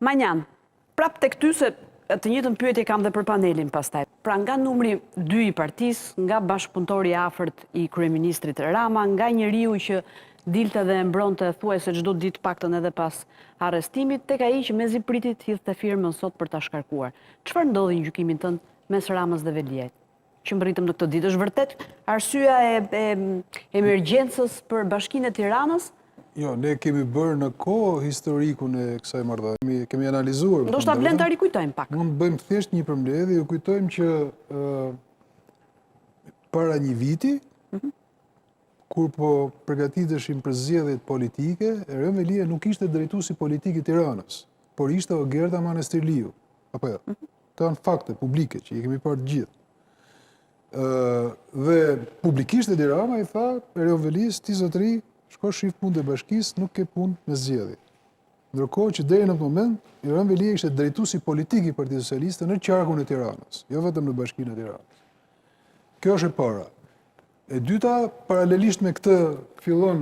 Manjan, prap tek ty se të njëjtën pyetje kam dhe për panelin pastaj. Pra nga numri 2 i partisë, nga bashkëpunëtori i afërt i kryeministrit Rama, nga njeriu që dilte dhe mbronte thuajse çdo ditë paktën edhe pas arrestimit, tek ai që mezi priti të hidhte firmën sot për ta shkarkuar. Çfarë ndodhi në gjykimin tënd mes Ramës dhe Veliajt? Që mbritëm në këtë ditë, është vërtet arsyeja e emergjencës për Bashkinë e Tiranës? Jo, ne kemi bërë në kohë historikun e kësaj marrëdhënie, kemi analizuar. Ndoshta vlen ta rikujtojmë pak. Mund bëjmë thjesht një përmbledhje, ju kujtojmë që para një viti, kur po përgatiteshim për zgjedhjet politike, Erën Velia nuk ishte drejtuesi politik i Tiranës, por ishte Ogerta Manastirliu. Apo jo? Këto janë fakte publike që i kemi parë të gjithë. Dhe publikisht Edi Rama i tha Erën Velis, ti zotëri, shko shif punë të bashkisë, nuk ke punë me zgjedhje. Ndërkohë që deri në këtë moment, Erën Velia ishte drejtuesi politik i Partisë Socialiste në qarkun e Tiranës, jo vetëm në Bashkinë e Tiranës. Kjo është e para. E dyta, paralelisht me këtë fillon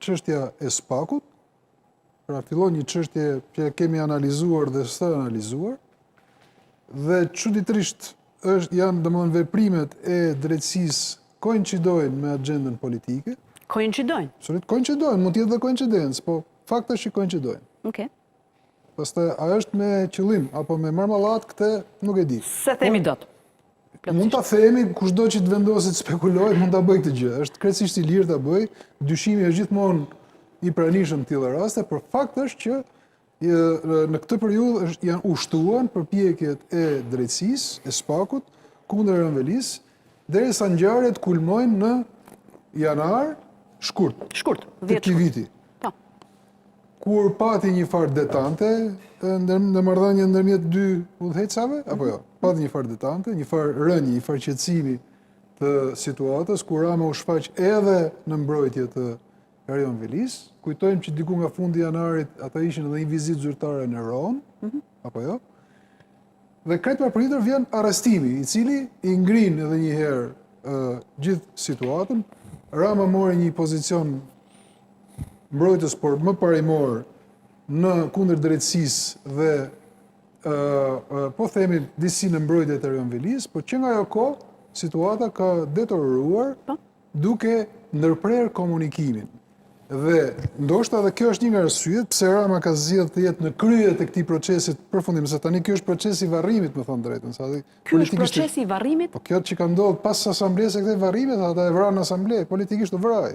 çështja e SPAK-ut, pra fillon një çështje që kemi analizuar dhe së analizuar, dhe çuditërisht janë domethënë veprimet e drejtësisë koincidojnë me agjendën politike. Koincidojnë? Absolutisht koincidojnë, mund të jetë dhe koincidencë, po fakti është që koincidojnë. Okej. Pastaj a është me qëllim apo me marmallat, këtë nuk e di. Se themi dot. Mund ta themi, kushdo që të vendoset spekulojë, mund ta bëj këtë gjë. Është krejtësisht i lirë ta bëj. Dyshimi është gjithmonë i pranishëm në tilla raste, por fakti është që në këtë periudhë janë ushtuar përpjekjet e drejtësisë, e SPAK-ut kundër Erën Velis, derisa ngjarjet kulmojnë në janar shkurt të këtij viti. Kur pati një farë detante në marrëdhënie ndërmjet dy udhëhecave, apo jo, pati një farë detante, një farë rënje, një farë qetësimi të situatës, kur Rama u shfaq edhe në mbrojtje të Erën Velis. Kujtojmë që diku nga fundi janarit ata ishin edhe një vizitë zyrtare në Ron, apo jo? Dhe krejt papritur vjen arrestimi, i cili i ngrin edhe një herë gjithë situatën. Rama mori një pozicion mbrojtës, por më parimor në kundër drejtësisë dhe po themi disi në mbrojtje të Erën Velis, por që nga ajo kohë situata ka deterioruar duke ndërprer komunikimin. Dhe ndoshta edhe kjo është një nga arsyet pse Rama ka zgjedhur të jetë në krye të këtij procesi përfundim, se tani ky është procesi i varrimit, më thon drejtën, sa ky është procesi i varrimit. Po kjo që ka ndodhur pas asamblesë së këtij varrimit, ata e vranë në asamble, politikisht u vraj.